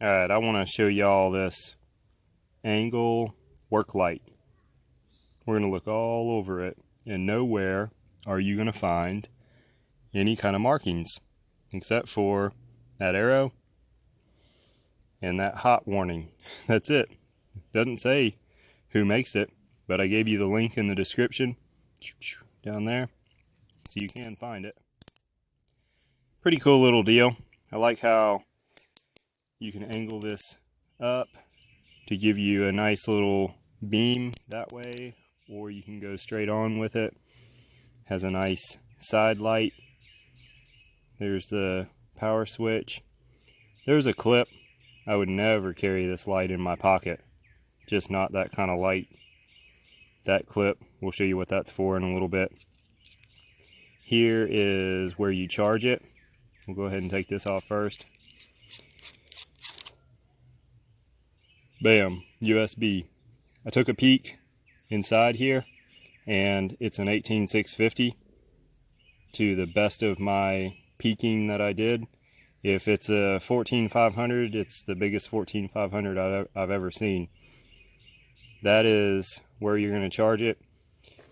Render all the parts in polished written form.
Alright, I want to show y'all this angle Worklight. We're going to look all over it, and nowhere are you going to find any kind of markings except for that arrow and that hot warning. That's it. Doesn't say who makes it, but I gave you the link in the description down there so you can find it. Pretty cool little deal. I like how you can angle this up to give you a nice little beam that way, or you can go straight on with it. Has a nice side light. There's the power switch. There's a clip. I would never carry this light in my pocket. Just not that kind of light. That clip, we'll show you what that's for in a little bit. Here is where you charge it. We'll go ahead and take this off first. Bam, USB. I took a peek inside here, and it's an 18650 to the best of my peeking that I did. If it's a 14500, it's the biggest 14500 I've ever seen. That is where you're going to charge it.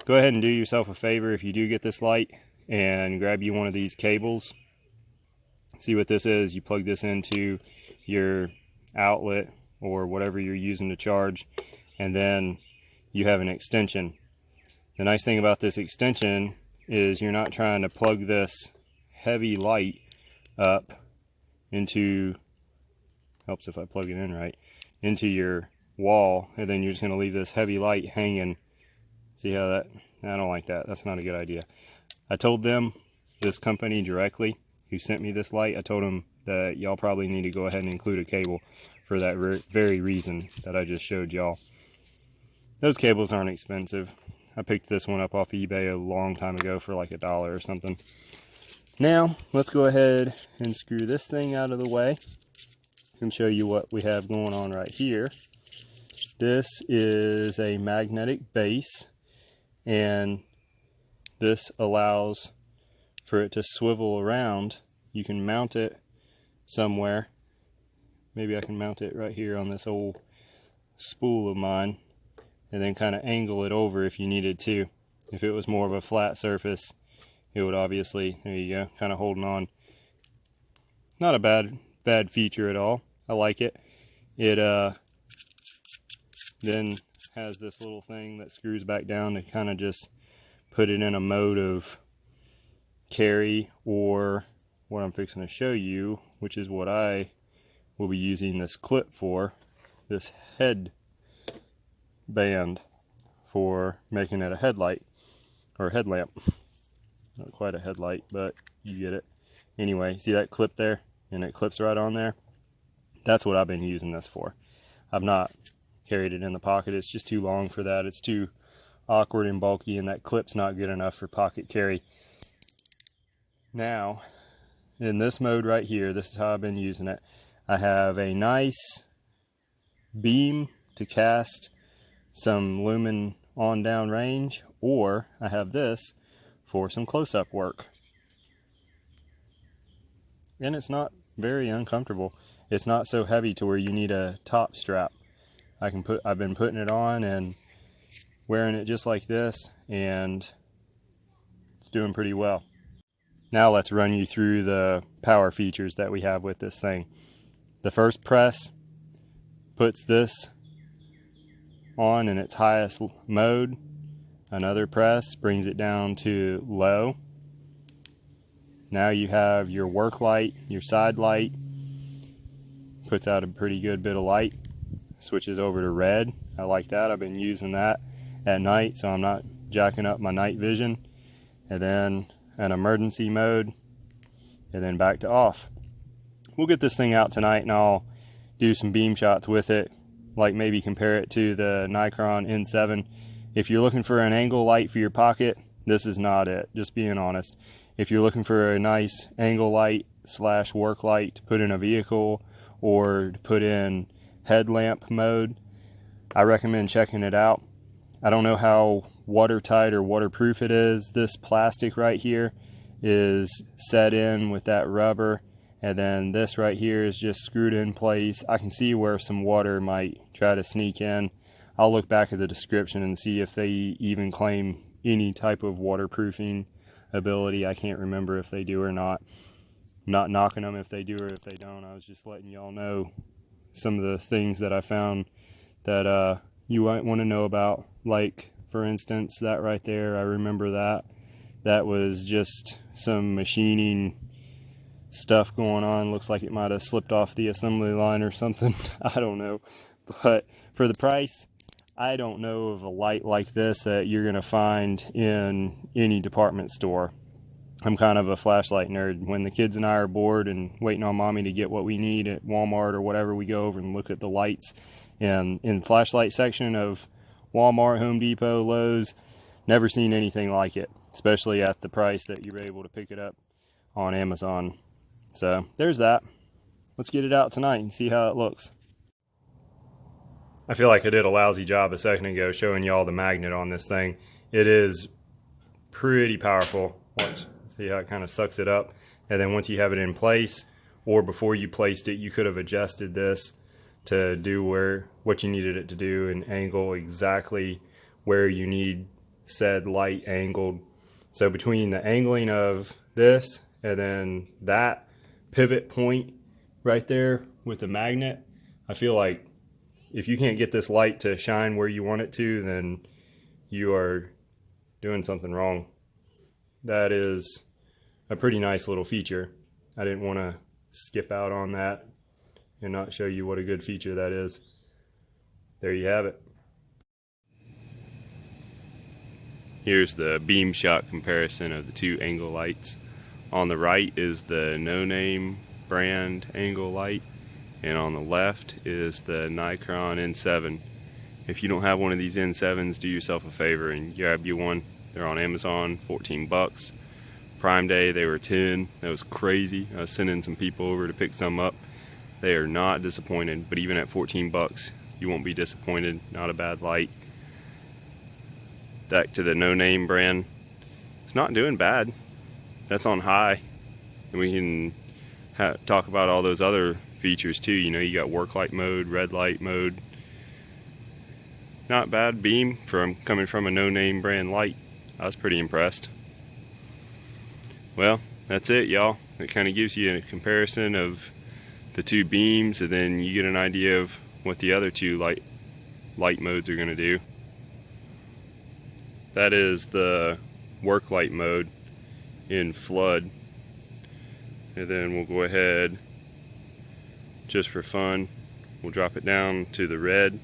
Go ahead and do yourself a favor if you do get this light and grab you one of these cables. See what this is. You plug this into your outlet or whatever you're using to charge, and then you have an extension. The nice thing about this extension is you're not trying to plug this heavy light up into, helps if I plug it in right, into your wall, and then you're just going to leave this heavy light hanging. See how that, I don't like that. That's not a good idea. I told them, this company directly who sent me this light, I told them that y'all probably need to go ahead and include a cable for that very reason that I just showed y'all. Those cables aren't expensive. I picked this one up off eBay a long time ago for like $1 or something. Now, let's go ahead and screw this thing out of the way and show you what we have going on right here. This is a magnetic base, and this allows for it to swivel around. You can mount it somewhere. Maybe I can mount it right here on this old spool of mine, and then kind of angle it over if you needed to. If it was more of a flat surface, it would obviously, there you go, kind of holding on. Not a bad feature at all. I like it. It then has this little thing that screws back down to kind of just put it in a mode of carry, or what I'm fixing to show you, which is what I will be using this clip for, this head band for making it a headlight or a headlamp. Not quite a headlight, but you get it. Anyway, see that clip there? And it clips right on there. That's what I've been using this for. I've not carried it in the pocket. It's just too long for that. It's too awkward and bulky, and that clip's not good enough for pocket carry. Now, in this mode right here, this is how I've been using it. I have a nice beam to cast some lumen on down range, or I have this for some close-up work. And it's not very uncomfortable. It's not so heavy to where you need a top strap. I've been putting it on and wearing it just like this, and it's doing pretty well. Now let's run you through the power features that we have with this thing. The first press puts this on in its highest mode. Another press brings it down to low. Now you have your work light, your side light, puts out a pretty good bit of light. Switches over to red. I like that. I've been using that at night, so I'm not jacking up my night vision. And then an emergency mode, and then back to off. We'll get this thing out tonight, and I'll do some beam shots with it, like maybe compare it to the Nikon N7. If you're looking for an angle light for your pocket, this is not it, just being honest. If you're looking for a nice angle light / work light to put in a vehicle or to put in headlamp mode, I recommend checking it out. I don't know how watertight or waterproof it is. This plastic right here is set in with that rubber, And then this right here is just screwed in place. I can see where some water might try to sneak in. I'll look back at the description and see if they even claim any type of waterproofing ability. I can't remember if they do or not. I'm not knocking them if they do or if they don't. I was just letting y'all know some of the things that I found that you might want to know about. Like, for instance, that right there, I remember that. That was just some machining stuff going on. Looks like it might have slipped off the assembly line or something. I don't know. But for the price, I don't know of a light like this that you're going to find in any department store. I'm kind of a flashlight nerd. When the kids and I are bored and waiting on mommy to get what we need at Walmart or whatever, we go over and look at the lights. And in the flashlight section of Walmart, Home Depot, Lowe's, never seen anything like it, especially at the price that you're able to pick it up on Amazon. So there's that. Let's get it out tonight and see how it looks. I feel like I did a lousy job a second ago showing y'all the magnet on this thing. It is pretty powerful. Watch. See how it kind of sucks it up. And then once you have it in place, or before you placed it, you could have adjusted this to do what you needed it to do and angle exactly where you need said light angled. So between the angling of this and then that pivot point right there with the magnet, I feel like if you can't get this light to shine where you want it to, then you are doing something wrong. That is a pretty nice little feature. I didn't want to skip out on that and not show you what a good feature that is. There you have it. Here's the beam shot comparison of the two angle lights. On the right is the No Name brand angle light, and on the left is the Nikon N7. If you don't have one of these N7s, do yourself a favor and grab you one. They're on Amazon, 14 bucks. Prime Day, they were 10. That was crazy. I was sending some people over to pick some up. They are not disappointed, but even at 14 bucks, you won't be disappointed. Not a bad light. Back to the No Name brand. It's not doing bad. That's on high. And we can talk about all those other features too. You know, you got Worklight mode, red light mode. Not bad beam coming from a No Name brand light. I was pretty impressed. Well, that's it, y'all. It kind of gives you a comparison of the two beams, and then you get an idea of what the other two light modes are going to do. That is the Worklight mode in flood. And then we'll go ahead, just for fun, we'll drop it down to the red.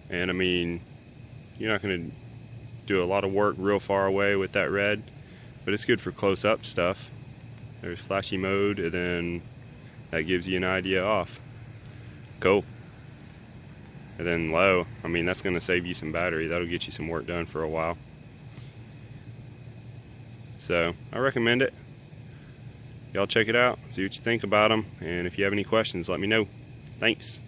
And I mean, you're not going to do a lot of work real far away with that red, but it's good for close-up stuff. There's flashy mode, and then that gives you an idea off. Cool. And then low, I mean, that's going to save you some battery. That'll get you some work done for a while. So I recommend it. Y'all check it out, see what you think about them, and if you have any questions, let me know. Thanks.